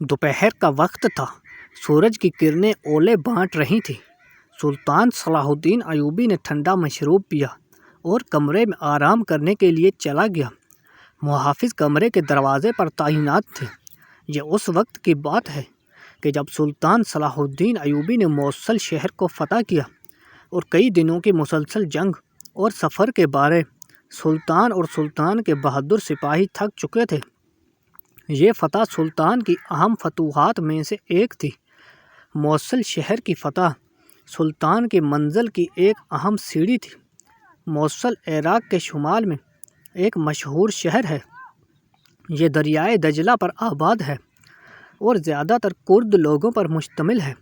دوپہر کا وقت تھا۔ سورج کی کرنیں اولے بانٹ رہی تھیں۔ سلطان صلاح الدین ایوبی نے ٹھنڈا مشروب پیا اور کمرے میں آرام کرنے کے لیے چلا گیا۔ محافظ کمرے کے دروازے پر تعینات تھے۔ یہ اس وقت کی بات ہے کہ جب سلطان صلاح الدین ایوبی نے موصل شہر کو فتح کیا اور کئی دنوں کی مسلسل جنگ اور سفر کے بعد سلطان اور سلطان کے بہادر سپاہی تھک چکے تھے۔ یہ فتح سلطان کی اہم فتوحات میں سے ایک تھی۔ موصل شہر کی فتح سلطان کی منزل کی ایک اہم سیڑھی تھی۔ موصل عراق کے شمال میں ایک مشہور شہر ہے۔ یہ دریائے دجلہ پر آباد ہے اور زیادہ تر کرد لوگوں پر مشتمل ہے۔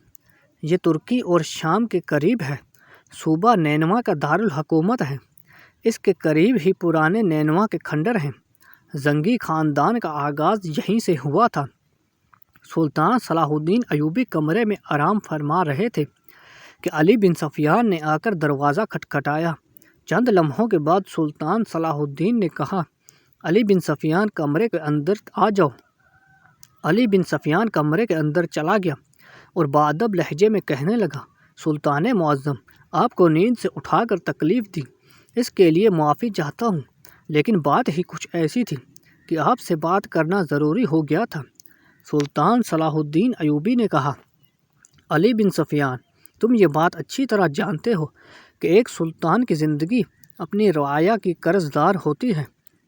یہ ترکی اور شام کے قریب ہے۔ صوبہ نینوا کا دارالحکومت ہے۔ اس کے قریب ہی پرانے نینوا کے کھنڈر ہیں۔ زنگی خاندان کا آغاز یہیں سے ہوا تھا۔ سلطان صلاح الدین ایوبی کمرے میں آرام فرما رہے تھے کہ علی بن سفیان نے آ کر دروازہ کھٹکھٹایا۔ چند لمحوں کے بعد سلطان صلاح الدین نے کہا، علی بن سفیان کمرے کے اندر آ جاؤ۔ علی بن سفیان کمرے کے اندر چلا گیا اور بادب لہجے میں کہنے لگا، سلطان معظم، آپ کو نیند سے اٹھا کر تکلیف دی، اس کے لیے معافی چاہتا ہوں، لیکن بات ہی کچھ ایسی تھی کہ آپ سے بات کرنا ضروری ہو گیا تھا۔ سلطان صلاح الدین ایوبی نے کہا، علی بن سفیان، تم یہ بات اچھی طرح جانتے ہو کہ ایک سلطان کی زندگی اپنی رعایا کی قرض دار ہوتی ہے۔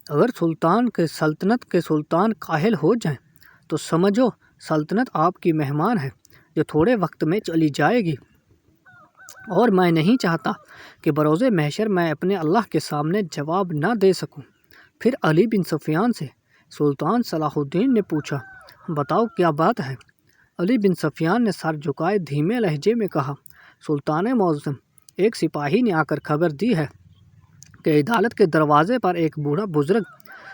اگر سلطان کے سلطنت کے سلطان کاہل ہو جائیں تو سمجھو سلطنت آپ کی مہمان ہے جو تھوڑے وقت میں چلی جائے گی، اور میں نہیں چاہتا کہ بروز محشر میں اپنے اللہ کے سامنے جواب نہ دے سکوں۔ پھر علی بن سفیان سے سلطان صلاح الدین نے پوچھا، بتاؤ کیا بات ہے؟ علی بن سفیان نے سر جھکائے دھیمے لہجے میں کہا، سلطان معظم، ایک سپاہی نے آ کر خبر دی ہے کہ عدالت کے دروازے پر ایک بوڑھا بزرگ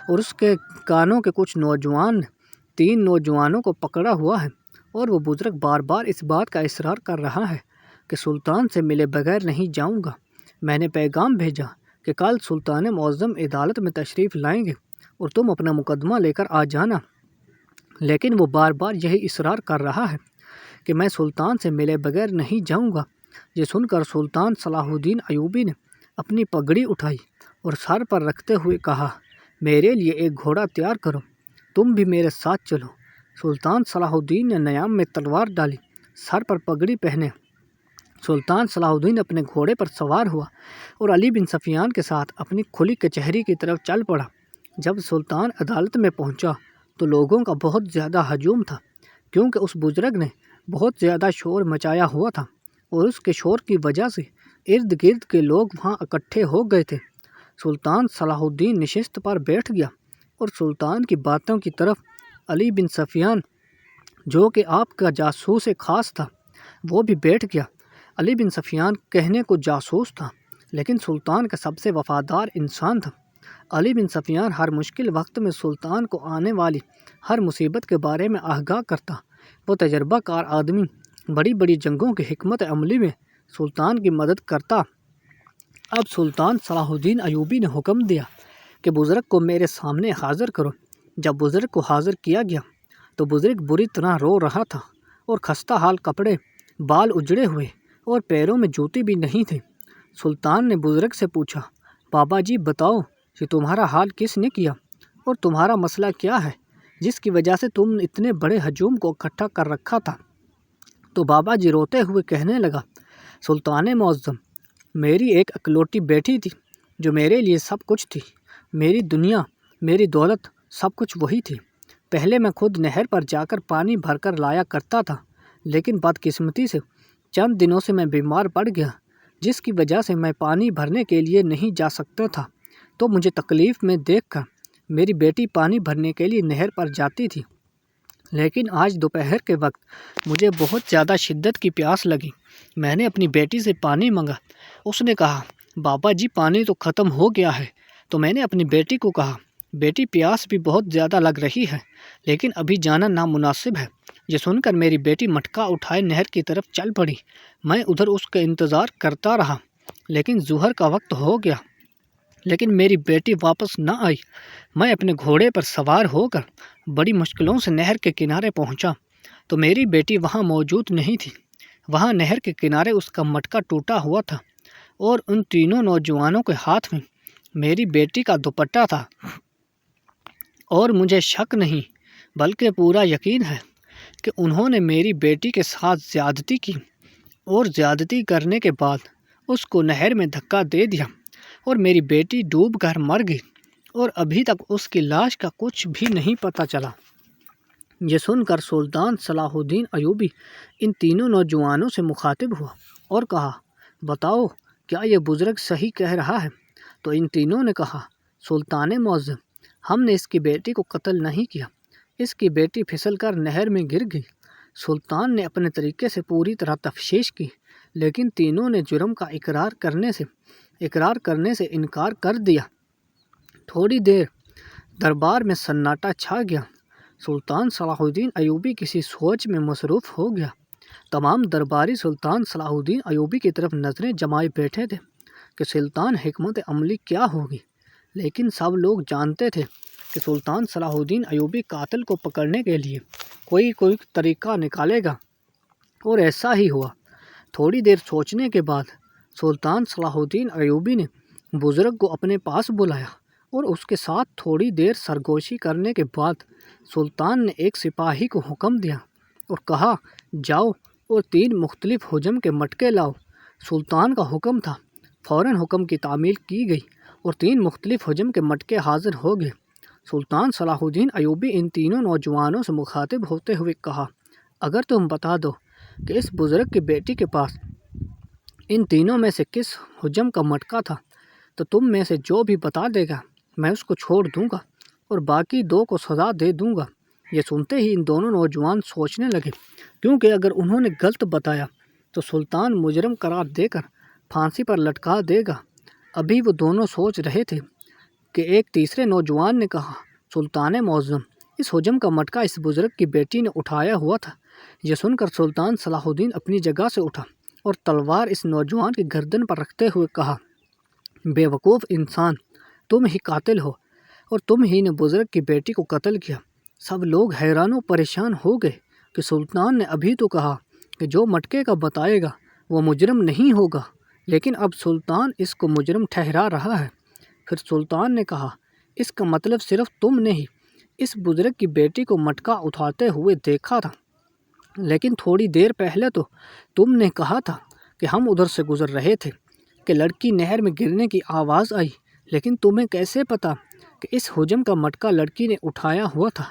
اور اس کے کانوں کے کچھ نوجوان نے 3 نوجوانوں کو پکڑا ہوا ہے، اور وہ بزرگ بار بار اس بات کا اصرار کر رہا ہے کہ سلطان سے ملے بغیر نہیں جاؤں گا۔ میں نے پیغام بھیجا کہ کل سلطان معظم عدالت میں تشریف لائیں گے اور تم اپنا مقدمہ لے کر آ جانا، لیکن وہ بار بار یہی اصرار کر رہا ہے کہ میں سلطان سے ملے بغیر نہیں جاؤں گا۔ یہ سن کر سلطان صلاح الدین ایوبی نے اپنی پگڑی اٹھائی اور سر پر رکھتے ہوئے کہا، میرے لیے ایک گھوڑا تیار کرو، تم بھی میرے ساتھ چلو۔ سلطان صلاح الدین نے نیام میں تلوار ڈالی، سر پر پگڑی پہنے سلطان صلاح الدین اپنے گھوڑے پر سوار ہوا اور علی بن سفیان کے ساتھ اپنی کھلی کچہری کی طرف چل پڑا۔ جب سلطان عدالت میں پہنچا تو لوگوں کا بہت زیادہ ہجوم تھا، کیونکہ اس بزرگ نے بہت زیادہ شور مچایا ہوا تھا اور اس کے شور کی وجہ سے ارد گرد کے لوگ وہاں اکٹھے ہو گئے تھے۔ سلطان صلاح الدین نشست پر بیٹھ گیا اور سلطان کی باتوں کی طرف علی بن سفیان، جو کہ آپ کا جاسوس خاص تھا، وہ بھی بیٹھ گیا۔ علی بن سفیان کہنے کو جاسوس تھا، لیکن سلطان کا سب سے وفادار انسان تھا۔ علی بن سفیان ہر مشکل وقت میں سلطان کو آنے والی ہر مصیبت کے بارے میں آگاہ کرتا۔ وہ تجربہ کار آدمی بڑی بڑی جنگوں کی حکمت عملی میں سلطان کی مدد کرتا۔ اب سلطان صلاح الدین ایوبی نے حکم دیا کہ بزرگ کو میرے سامنے حاضر کرو۔ جب بزرگ کو حاضر کیا گیا تو بزرگ بری طرح رو رہا تھا اور خستہ حال کپڑے، بال اجڑے ہوئے اور پیروں میں جوتی بھی نہیں تھے۔ سلطان نے بزرگ سے پوچھا، بابا جی بتاؤ کہ تمہارا حال کس نے کیا اور تمہارا مسئلہ کیا ہے جس کی وجہ سے تم اتنے بڑے ہجوم کو اکٹھا کر رکھا تھا؟ تو بابا جی روتے ہوئے کہنے لگا، سلطان معظم، میری ایک اکلوٹی بیٹی تھی جو میرے لیے سب کچھ تھی۔ میری دنیا، میری دولت، سب کچھ وہی تھی۔ پہلے میں خود نہر پر جا کر پانی بھر کر لایا کرتا تھا، لیکن بدقسمتی سے چند دنوں سے میں بیمار پڑ گیا، جس کی وجہ سے میں پانی بھرنے کے لیے نہیں جا سکتا تھا۔ تو مجھے تکلیف میں دیکھ کر میری بیٹی پانی بھرنے کے لیے نہر پر جاتی تھی، لیکن آج دوپہر کے وقت مجھے بہت زیادہ شدت کی پیاس لگی۔ میں نے اپنی بیٹی سے پانی مانگا۔ اس نے کہا، بابا جی پانی تو ختم ہو گیا ہے۔ تو میں نے اپنی بیٹی کو کہا، بیٹی پیاس بھی بہت زیادہ لگ رہی ہے، لیکن ابھی جانا نامناسب ہے۔ یہ سن کر میری بیٹی مٹکا اٹھائے نہر کی طرف چل پڑی۔ میں ادھر اس کا انتظار کرتا رہا، لیکن ظہر کا وقت ہو گیا، لیکن میری بیٹی واپس نہ آئی۔ میں اپنے گھوڑے پر سوار ہو کر بڑی مشکلوں سے نہر کے کنارے پہنچا تو میری بیٹی وہاں موجود نہیں تھی۔ وہاں نہر کے کنارے اس کا مٹکا ٹوٹا ہوا تھا اور ان تینوں نوجوانوں کے ہاتھ میں میری بیٹی کا دوپٹہ تھا، اور مجھے شک نہیں بلکہ پورا یقین ہے کہ انہوں نے میری بیٹی کے ساتھ زیادتی کی، اور زیادتی کرنے کے بعد اس کو نہر میں دھکا دے دیا اور میری بیٹی ڈوب کر مر گئی، اور ابھی تک اس کی لاش کا کچھ بھی نہیں پتہ چلا۔ یہ سن کر سلطان صلاح الدین ایوبی ان تینوں نوجوانوں سے مخاطب ہوا اور کہا، بتاؤ کیا یہ بزرگ صحیح کہہ رہا ہے؟ تو ان تینوں نے کہا، سلطان معظم، ہم نے اس کی بیٹی کو قتل نہیں کیا، اس کی بیٹی پھسل کر نہر میں گر گئی۔ سلطان نے اپنے طریقے سے پوری طرح تفتیش کی، لیکن تینوں نے جرم کا اقرار کرنے سے انکار کر دیا۔ تھوڑی دیر دربار میں سناٹا چھا گیا۔ سلطان صلاح الدین ایوبی کسی سوچ میں مصروف ہو گیا۔ تمام درباری سلطان صلاح الدین ایوبی کی طرف نظریں جمائے بیٹھے تھے کہ سلطان حکمت عملی کیا ہوگی، لیکن سب لوگ جانتے تھے کہ سلطان صلاح الدین ایوبی قاتل کو پکڑنے کے لیے کوئی طریقہ نکالے گا، اور ایسا ہی ہوا۔ تھوڑی دیر سوچنے کے بعد سلطان صلاح الدین ایوبی نے بزرگ کو اپنے پاس بلایا، اور اس کے ساتھ تھوڑی دیر سرگوشی کرنے کے بعد سلطان نے ایک سپاہی کو حکم دیا اور کہا، جاؤ اور 3 مختلف حجم کے مٹکے لاؤ۔ سلطان کا حکم تھا۔ فوراً حکم کی تعمیل کی گئی اور 3 مختلف حجم کے مٹکے حاضر ہو گئے۔ سلطان صلاح الدین ایوبی ان تینوں نوجوانوں سے مخاطب ہوتے ہوئے کہا، اگر تم بتا دو کہ اس بزرگ کی بیٹی کے پاس ان تینوں میں سے کس حجم کا مٹکا تھا، تو تم میں سے جو بھی بتا دے گا میں اس کو چھوڑ دوں گا اور باقی 2 کو سزا دے دوں گا۔ یہ سنتے ہی ان دونوں نوجوان سوچنے لگے، کیونکہ اگر انہوں نے غلط بتایا تو سلطان مجرم قرار دے کر پھانسی پر لٹکا دے گا۔ ابھی وہ دونوں سوچ رہے تھے کہ ایک تیسرے نوجوان نے کہا، سلطان معظم، اس حجم کا مٹکا اس بزرگ کی بیٹی نے اٹھایا ہوا تھا۔ یہ سن کر سلطان صلاح الدین اپنی جگہ سے اٹھا اور تلوار اس نوجوان کی گردن پر رکھتے ہوئے کہا، بے وقوف انسان، تم ہی قاتل ہو اور تم ہی نے بزرگ کی بیٹی کو قتل کیا۔ سب لوگ حیران و پریشان ہو گئے کہ سلطان نے ابھی تو کہا کہ جو مٹکے کا بتائے گا وہ مجرم نہیں ہوگا، لیکن اب سلطان اس کو مجرم ٹھہرا رہا ہے۔ پھر سلطان نے کہا، اس کا مطلب صرف تم نے ہی اس بزرگ کی بیٹی کو مٹکا اٹھاتے ہوئے دیکھا تھا، لیکن تھوڑی دیر پہلے تو تم نے کہا تھا کہ ہم ادھر سے گزر رہے تھے کہ لڑکی نہر میں گرنے کی آواز آئی، لیکن تمہیں کیسے پتا کہ اس حجم کا مٹکا لڑکی نے اٹھایا ہوا تھا؟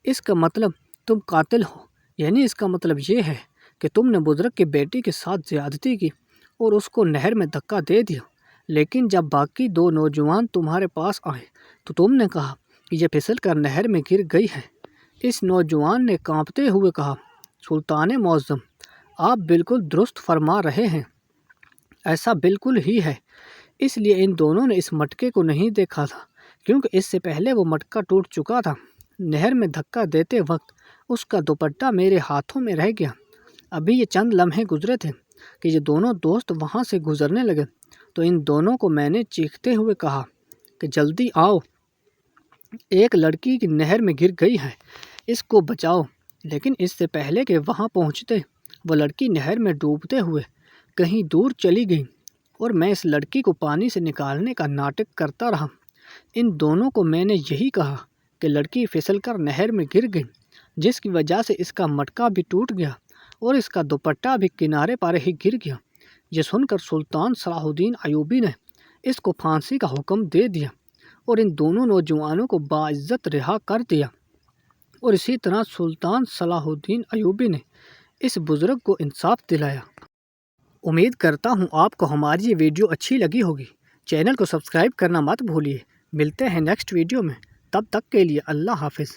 اس کا مطلب تم قاتل ہو، یعنی اس کا مطلب یہ ہے کہ تم نے بزرگ کی بیٹی کے ساتھ زیادتی کی اور اس کو نہر میں دھکا دے دیا، لیکن جب باقی 2 نوجوان تمہارے پاس آئے تو تم نے کہا کہ یہ پھسل کر نہر میں گر گئی ہے۔ اس نوجوان نے کانپتے ہوئے کہا، سلطان معظم، آپ بالکل درست فرما رہے ہیں، ایسا بالکل ہی ہے۔ اس لیے ان دونوں نے اس مٹکے کو نہیں دیکھا تھا، کیونکہ اس سے پہلے وہ مٹکا ٹوٹ چکا تھا۔ نہر میں دھکا دیتے وقت اس کا دوپٹہ میرے ہاتھوں میں رہ گیا۔ ابھی یہ چند لمحے گزرے تھے کہ یہ دونوں دوست وہاں سے گزرنے لگے، تو ان دونوں کو میں نے چیختے ہوئے کہا کہ جلدی آؤ، ایک لڑکی کی نہر میں گر گئی ہے، اس کو بچاؤ۔ لیکن اس سے پہلے کہ وہاں پہنچتے وہ لڑکی نہر میں ڈوبتے ہوئے کہیں دور چلی گئی، اور میں اس لڑکی کو پانی سے نکالنے کا ناٹک کرتا رہا۔ ان دونوں کو میں نے یہی کہا کہ لڑکی پھسل کر نہر میں گر گئی، جس کی وجہ سے اس کا مٹکا بھی ٹوٹ گیا اور اس کا دوپٹہ بھی کنارے پر ہی گر گیا۔ یہ سن کر سلطان صلاح الدین ایوبی نے اس کو پھانسی کا حکم دے دیا اور ان دونوں نوجوانوں کو باعزت رہا کر دیا، اور اسی طرح سلطان صلاح الدین ایوبی نے اس بزرگ کو انصاف دلایا۔ امید کرتا ہوں آپ کو ہماری یہ ویڈیو اچھی لگی ہوگی۔ چینل کو سبسکرائب کرنا مت بھولیے۔ ملتے ہیں نیکسٹ ویڈیو میں، تب تک کے لیے اللہ حافظ۔